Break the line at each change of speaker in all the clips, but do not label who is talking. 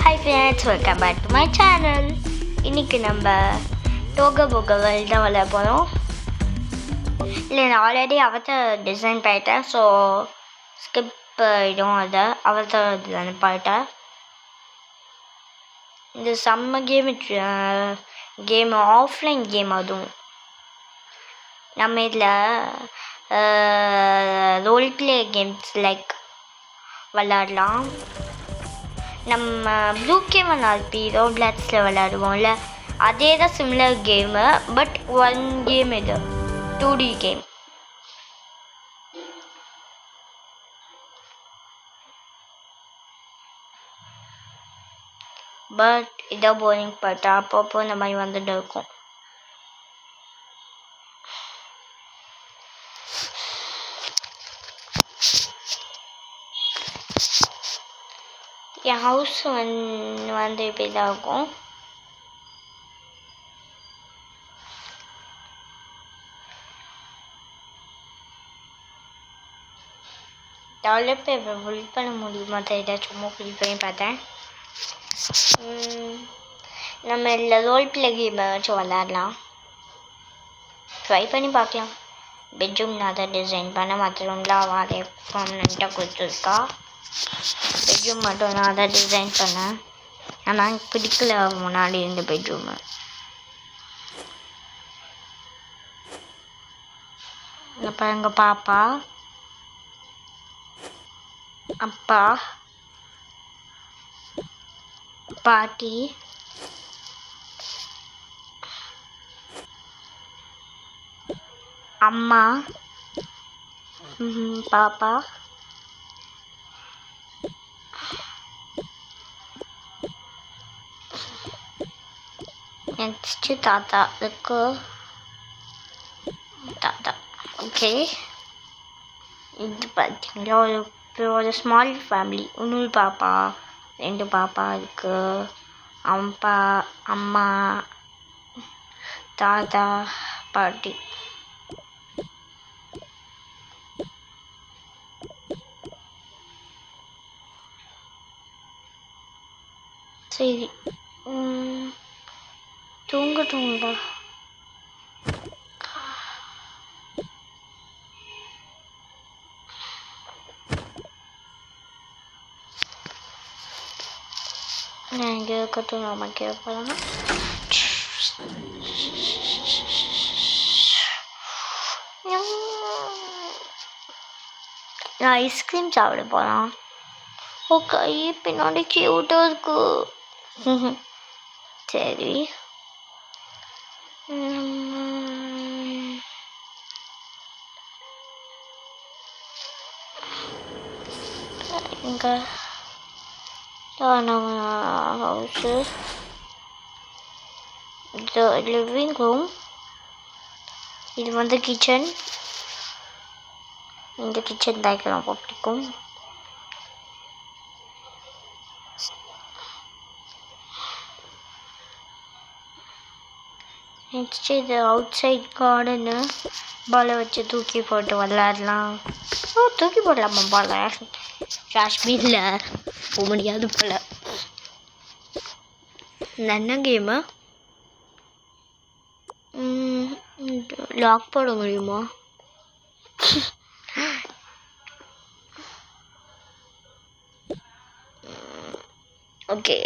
Hi friends, welcome back to my channel. இன்னைக்கு நம்ம toga போகா வேர்ல்ட் தான் விளையாட போகிறோம். இல்லை நான் ஆல்ரெடி அவதார் டிசைன் பண்ணிட்டேன், ஸோ ஸ்கிப் ஆகிடும். அதை அவதார் டிசைன் பண்ணிட்டேன். இந்த செம்ம கேம் ஆஃப்லைன் கேம். அதுவும் நம்ம இதில் ரோல் பிளே கேம்ஸ் லைக் விளாடலாம். நம்ம ப்ளூ கேம் ஆர்பி ரோப்ளாக்ஸில் விளையாடுவோம்ல, அதே தான் similar game. But one game இது 2D கேம். பட் இதான் போரிங் பார்த்தா அப்பப்போ இந்த மாதிரி வந்துட்டு இருக்கும். என் ஹவுஸ் வந்து இப்படி தான் இருக்கும். டெவலப்பை ஃபில் பண்ண முடியுமா தெரியல, சும்மா ஃபில் பண்ணி பார்த்தேன். நம்ம இதில் ரோல் பிளே கேமை வச்சு விளாட்லாம், ட்ரை பண்ணி பார்க்கலாம். பெட்ரூம் நான் தான் டிசைன் பண்ண, மற்ற ரூம்லாம் வாடகை பர்மனெண்ட்டாக கொடுத்துருக்கா. பெட்ரூம் மட்டும் நான் தான் டிசைன் பண்ணேன். ஆனால் எனக்கு பிடிக்கல முன்னாடி இருந்த பெட்ரூமு. இப்போ எங்கள் பாப்பா, அப்பா, பாட்டி, அம்மா, பாப்பா, நெக்ஸ்ட்டு தாத்தா இருக்கு. தாத்தா ஓகே. இது பார்த்தீங்களா ஒரு ஸ்மால் ஃபேமிலி. இன்னொரு பாப்பா, 2 பாப்பா இருக்கு. அப்பா, அம்மா, தாத்தா, பாட்டி. சரி, தூங்கட்டுங்களா? நான் இங்கே இருக்கட்டும், நம்ம கேட்பலாம். நான் ஐஸ்கிரீம் சாப்பிட போகலாம். ஓகே, பின்னாடி கியூட்டாக இருக்கு. சரி, இங்கே நம்ம ஹவுஸு, இது லிவிங் ரூம், இது வந்து கிச்சன். இந்த கிச்சன் தான் எனக்கு ரொம்ப பிடிக்கும். நெக்ஸ்ட்டு இது அவுட் சைட் கார்டனு. பாலை வச்சு தூக்கி போட்டு விளாட்லாம். தூக்கி போடலாமா பாலை? காஷ்மீரில் போக முடியாது போல். என்ன கேமு? லாக் போட முடியுமா? ஓகே,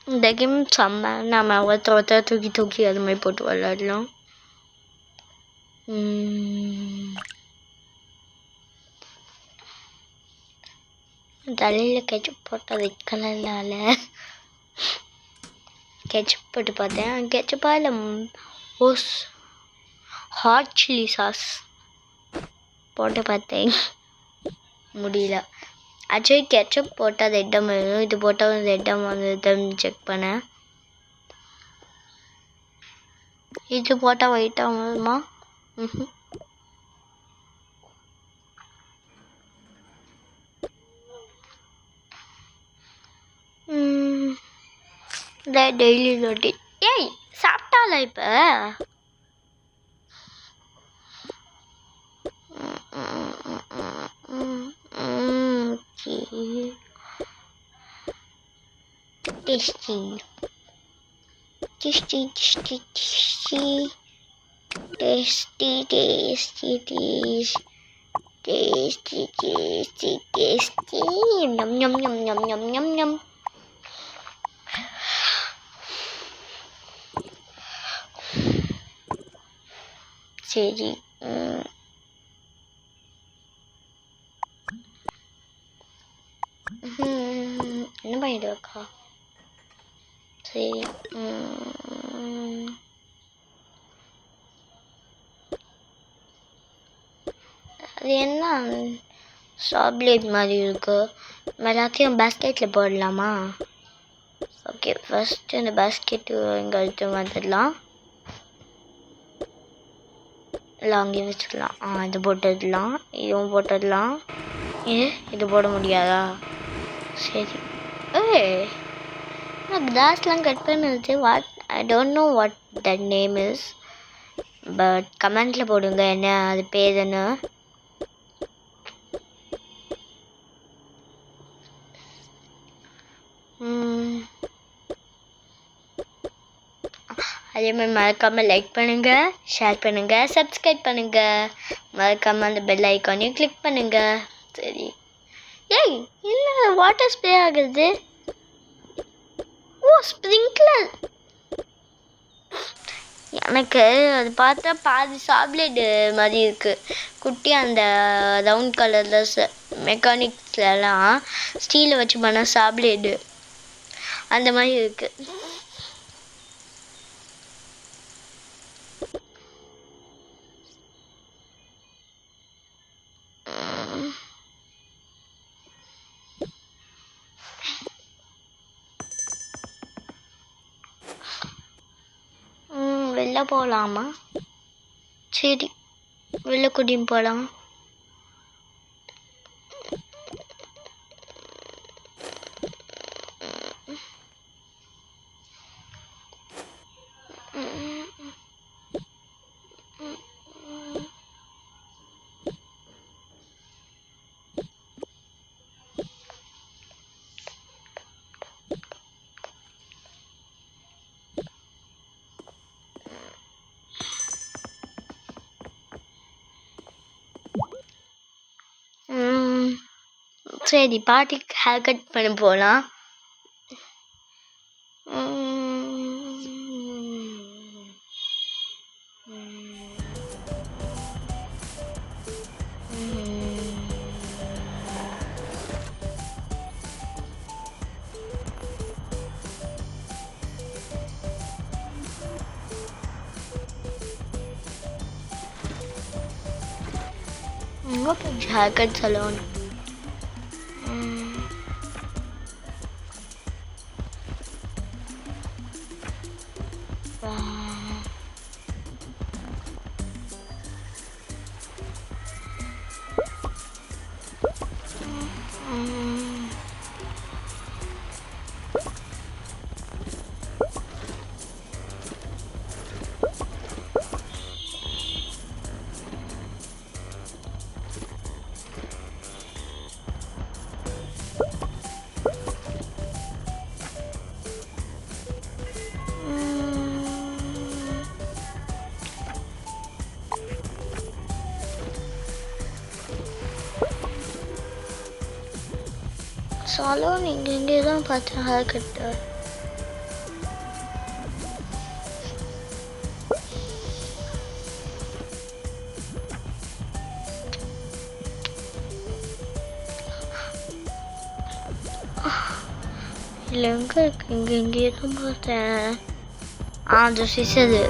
இந்த கேம் செம்ம. நம்ம ஒருத்தர் தூக்கி அது மாதிரி போட்டு விளாடலாம். தலையில் கெச்சப் போட்டால் ரெட் கலர்லால் கெச்சப் போட்டு பார்த்தேன். கெச்சப்பா இல்லை ஹாட் சில்லி சாஸ் போட்டு பார்த்தேன், முடியல. ஆக்சுவலி கெச்சப் போட்டால் ரெட்டாக வரும், இது போட்டால் ரெட்டாக வந்து செக் பண்ணேன். இது போட்டால் ஒயிட்டாக வருமா? Daily routine. ஏய் சாப்பிட்டால இப்போ? Tasty. Tasty, tasty, tasty. Tasty, tasty, tasty. Tasty, tasty, tasty. Yum, yum, yum, yum, yum, yum, yum. சரி. என்ன பண்ணிட்டு இருக்கா? சரி. அது என்ன ஸ்ட்ராபெரி மாதிரி இருக்கு? எல்லாத்தையும் பேஸ்கெட்டில் போடலாமா? ஓகே, ஃபஸ்ட்டு இந்த பேஸ்கெட்டு இங்கே எடுத்து வந்துடலாம். எல்லாம் அங்கேயே வச்சுக்கலாம். இது போட்டுடலாம், இதுவும் போட்டுடலாம். இது போட முடியாதா? சரி. கிளாஸ்லாம் கட் பண்ணுறது what I don't know what that name is, but கமெண்டில் போடுங்க என்ன அது பேருன்னு. அதே மாதிரி மறக்காமல் லைக் பண்ணுங்கள், ஷேர் பண்ணுங்கள், சப்ஸ்கிரைப் பண்ணுங்கள். மறக்காமல் அந்த பெல் ஐக்கானையும் கிளிக் பண்ணுங்கள். சரி. ஏய் இல்லை, வாட்டர் ஸ்ப்ரே ஆகுது. ஓ ஸ்ப்ரிங்க்லர். எனக்கு அது பார்த்தா பாதி சாப்லேட் மாதிரி இருக்குது. குட்டி அந்த ரவுண்ட் கலரில் மெக்கானிக்ஸ்லாம் ஸ்டீலில் வச்சு பண்ண சாப்லேடு அந்த மாதிரி இருக்குது. வெளில போகலாமா? சரி, வெளில கூட்டின்னு போகலாம். சரி, பாட்டிக்கு ஹேர் கட் பண்ண போகலாம். Hair cut salon. சலூன் இங்கே தான் பார்த்தேன் ஹேர் கட்டு. இல்லை எங்கே இருக்கு? இங்கே தான் பார்த்தேன். அது சிசது.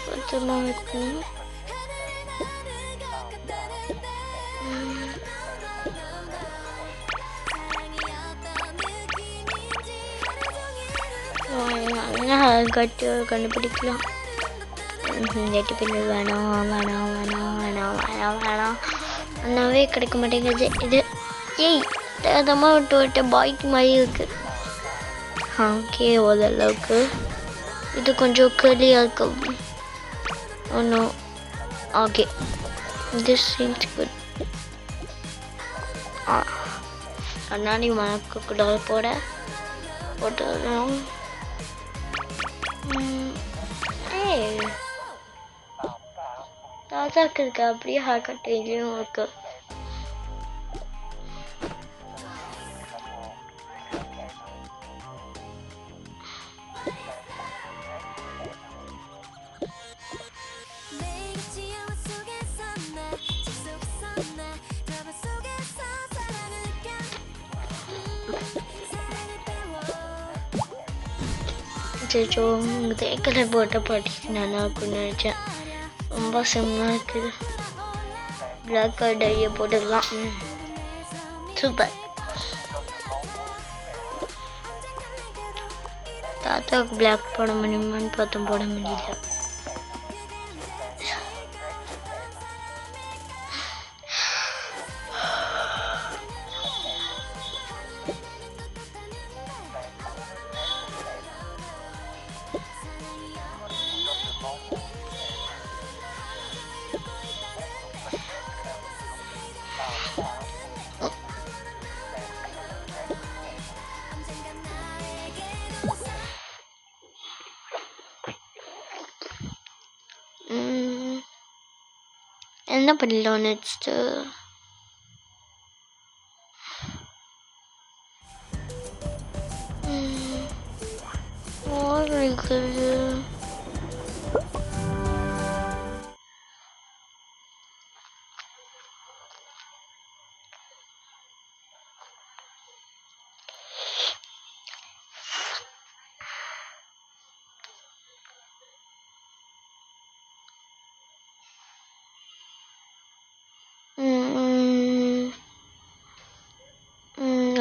பத்திரமா வைக்கணும். கட்டு கண்டுபிடிக்கலாம். நெட்டு பின்னு வேணாம் வேணாம் வேணாம் வேணாம் வேணாம் வேணாம் அண்ணாவே கிடைக்க மாட்டேங்குது. இது ஏய் தரமாக விட்டு விட்டு பாய்க்கு மாதிரி இருக்குது. ஓகே ஓரளவுக்கு இது கொஞ்சம் கர்லியாக இருக்கு. ஒன்றும் ஓகே திஸ் சீன்ஸ் குட். கண்ணாடி மணக்கு கூட போட்டுடலாம். தாத்தாக்கு இருக்கு அப்படியே ஹேர் கட் இதுலேயும் இருக்கு. சோ தேக்கலை போட்ட பாட்டிக்கு நல்லா இருக்குன்னு நினச்சேன். ரொம்ப சிம்மாக இருக்குது. பிளாக் கலர் டையை போட்டுக்கலாம். சூப்பர். தாத்தாவுக்கு பிளாக் போட முடியுமான்னு பார்த்தோம், போட முடியல. என்ன பண்ணலாம் நெக்ஸ்ட்டு? இருக்குது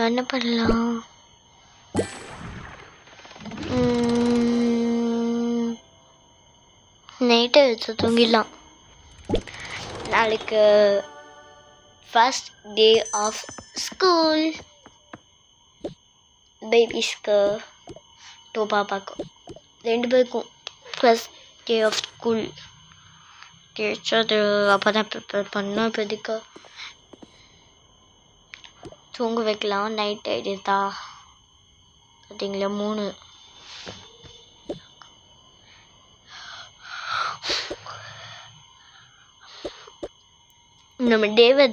என்ன பண்ணலாம்? நைட்டை வச்சு தூங்கிடலாம். நாளைக்கு ஃபர்ஸ்ட் டே ஆஃப் ஸ்கூல். பேபிஸ்க்கு பாப்பாக்கும் 2 பேருக்கும் ஃபர்ஸ்ட் டே ஆஃப் ஸ்கூல். அது அப்போ தான் ப்ரிப்பேர் பண்ணோம். இப்போதைக்கு தூங்க வைக்கலாம். நைட் ஆகிடுதா பார்த்தீங்களா? 3. நம்ம டேவை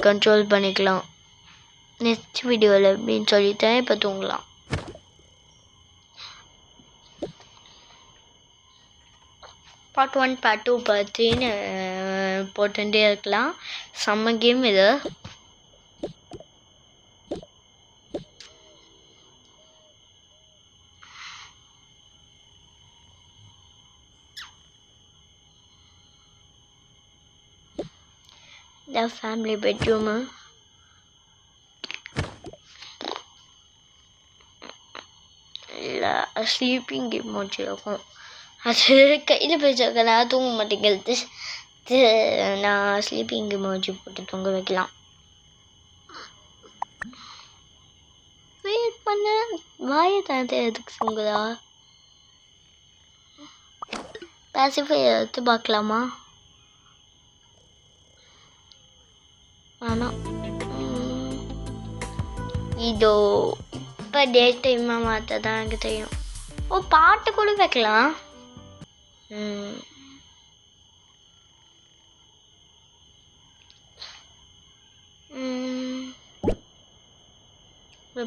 கண்ட்ரோல் பண்ணிக்கலாம் நெக்ஸ்ட் வீடியோவில் அப்படின்னு சொல்லிட்டேன். இப்போ தூங்கலாம். பார்ட் 1 பார்ட் 2 பார்ட் 3ன்னு போட்டுகிட்டே இருக்கலாம். செம்ம கேம் இது. The family bedroom. Sleeping emoji இருக்கும். அது கையில் பேசுறதுனால தூங்க மாட்டேங்கிறது. நான் ஸ்லீப்பிங் emoji போட்டு தூங்க வைக்கலாம். வெயிட் பண்ண வாயை தானே எதுக்கு தூங்குதா? பாசிஃபை எடுத்து பார்க்கலாமா? ஆனால் இதோ இப்போ டே டைமாக மாற்ற தான் எனக்கு தெரியும். ஓ பாட்டு கூட வைக்கலாம்.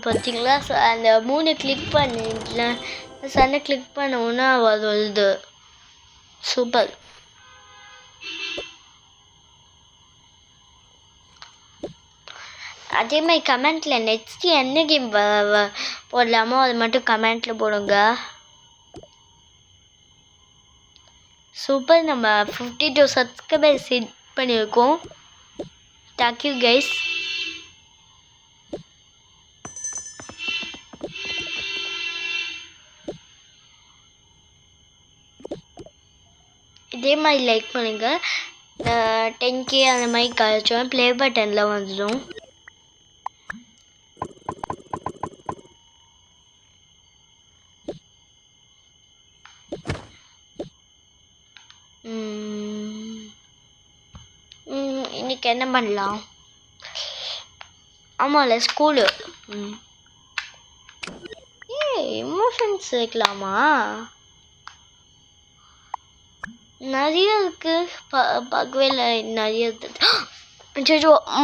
பார்த்தீங்களா? அந்த 3 கிளிக் பண்ணிடல. சன்னை கிளிக் பண்ண ஒன்றா வருது. சூப்பர். அதே மாதிரி கமெண்ட்டில் நெக்ஸ்ட் என்ன கேம் போடலாமோ அது மட்டும் கமெண்ட்டில் போடுங்க. சூப்பர். நம்ம 52 சப்ஸ்கிரைபர் செட் பண்ணியிருக்கோம். Thank you guys. இதே மாதிரி லைக் பண்ணுங்க. 10K அந்த மாதிரி கழிச்சோம் ப்ளே பட்டனில் வந்துடும். இன்னைக்கு என்ன பண்ணலாம்? ஆமாம்ல ஸ்கூலு. எமோஷன்ஸ் வைக்கலாமா? நிறைய இருக்கு. பார்க்கவே இல்லை. நிறைய இருக்கு.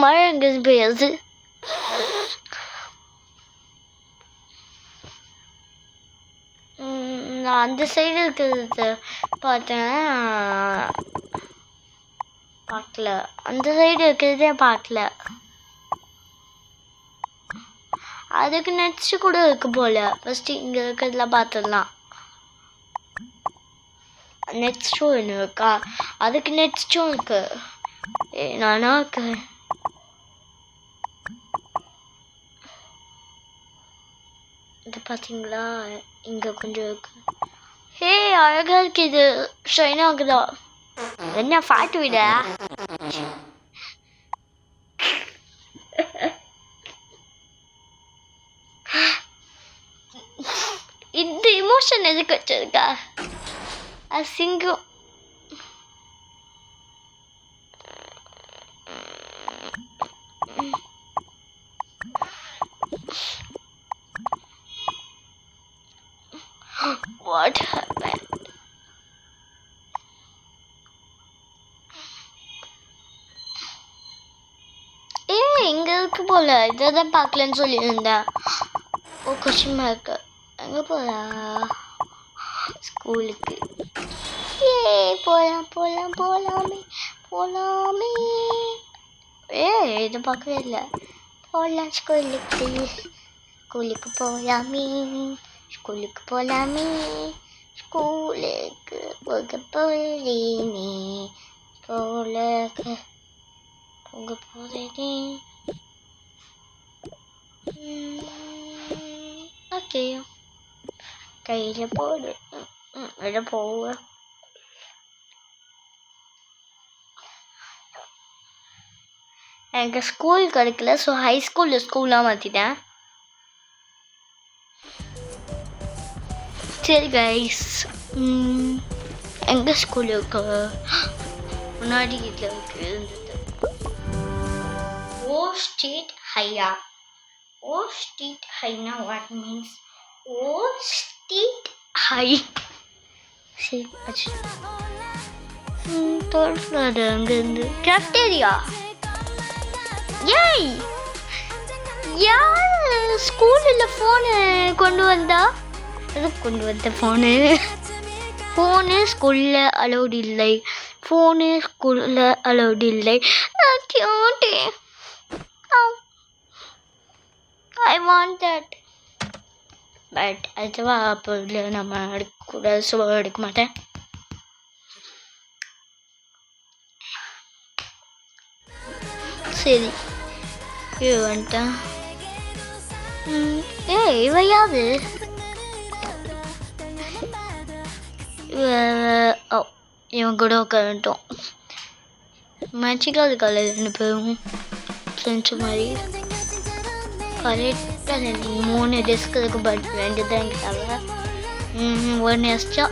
மழை எங்கேருந்து பெய்யாது? நான் அந்த சைடு இருக்கிறது பார்த்தேன், பார்க்கல. அந்த சைடு இருக்கிறதே பார்க்கல. அதுக்கு நெக்ஸ்ட் கூட இருக்கு போல. ஃபர்ஸ்ட் இங்க இருக்கிறதுலாம் பார்த்துடலாம். நெக்ஸ்ட்டும் ஒன்று இருக்கா? அதுக்கு நெக்ஸ்ட்டும் இருக்கு. நானா இருக்கு. இது பார்த்தீங்களா? இங்க கொஞ்சம் இருக்கு. ஹே, அழகா இருக்கு. இது ஷைன் ஆகுதா? என்ன ஃபாட்டு விட? இந்த இமோஷன் எதுக்கு வச்சிருக்கா? அசிங்கம். What happened? இங்க இருக்கு போல. இதான் பார்க்கலன்னு சொல்லியிருந்தேன். ஓ, கொஸ்டின் இருக்கு. எங்க போலா? ஸ்கூலுக்கு. போலாம் போலாம் போலாமே போலாமே. இதை பார்க்கவே இல்லை. போலாம் ஸ்கூலுக்கு. ஸ்கூலுக்கு போலாமே. ஸ்கூலுக்கு போலாமே. ஸ்கூலுக்கு போக போறேனே. ஸ்கூலுக்கு போக போறேனே. ஓகே, கையில் போடு. இட போவ. எனக்கு ஸ்கூல் கிடைக்கல. ஸோ ஹை ஸ்கூலில் ஸ்கூலாக மாற்றிட்டேன். சரி கைஸ், எங்கள் ஸ்கூல் இருக்கு. முன்னாடி வீட்டில் இருக்கு இருந்தது. ஓ ஸ்ட்ரீட் ஹையா? ஓ ஸ்ட்ரீட் ஹைனா வாட் மீன்ஸ்? ஓ ஸ்ட்ரீட் ஹை. சரி, ஆச்சு. தேர்ட் ஃப்ளோர் அங்கேருந்து கேஃப்டேரியா. ஏய், யார் ஸ்கூலில் ஃபோனு கொண்டு வந்தா? கொண்டு வந்த ஃபோனு ஸ்கூலில் அலௌட் இல்லை. ஃபோனு ஸ்கூலில் அலௌட் இல்லை. I want that. பட் அதுவா அப்போ இல்லை, நம்ம எடுக்கக்கூடாது. ஸோ எடுக்க மாட்டேன். சரி, வந்துட்டேன். இவ யாரு? இவன் கூட உட்காந்துட்டோம். மேட்சிக்காக காலையில் 2 பேரும் ஃப்ரெண்ட்ஸு மாதிரி. கரெக்டாக 3 டெஸ்க் இருக்கு. பட் 2 தான் எனக்கு தேவை. 1 எக்ஸ்ட்ரா.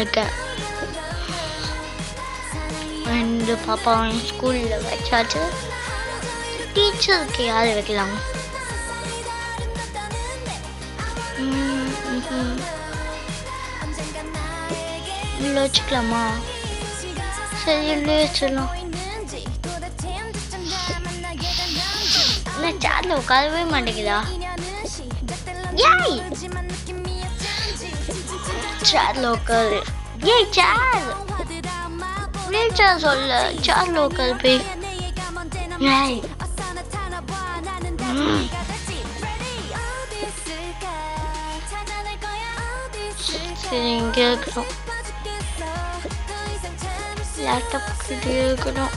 இருக்கேன். ரெண்டு பாப்பா ஸ்கூலில் வச்சாச்சு. டீச்சருக்கு யார் வைக்கலாம்? இல்லை வச்சுக்கலாமா? சரி, இல்லை வச்சிடலாம். என்ன சேர்ல உட்காரவே மாட்டேங்குதா? ஏய் சேர் லோக்கல் ஏய் சேர் வீல் சேர் சொல்ல சேர் லோக்கல் போய் ஏய் சரி இங்கே இருக்கிறோம் லேப்டாப் கிட்டே இருக்கிறோம்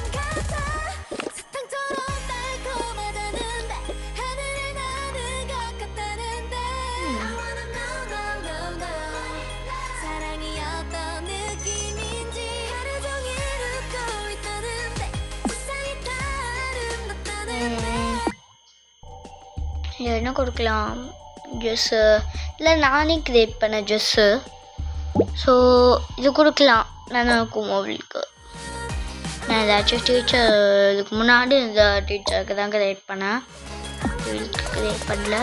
என்ன கொடுக்கலாம் ட்ரெஸ்ஸு இல்லை நானே க்ரியேட் பண்ண ட்ரெஸ்ஸு ஸோ இது கொடுக்கலாம் நல்லா இருக்கும் அவளுக்கு நான் ஏதாச்சும் டீச்சர் இதுக்கு முன்னாடி இந்த டீச்சருக்கு தான் க்ரியேட் பண்ணேன் இவளுக்கு க்ரியேட் பண்ணல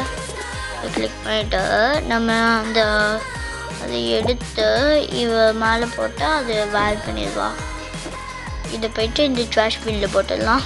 கிளிக் பண்ணிவிட்டு நம்ம அதை எடுத்து இவ மேலே போட்டால் அது வேர் பண்ணிடுவா இதை போய்ட்டு இந்த ட்ராஷ் பின்னில் போட்டுடலாம்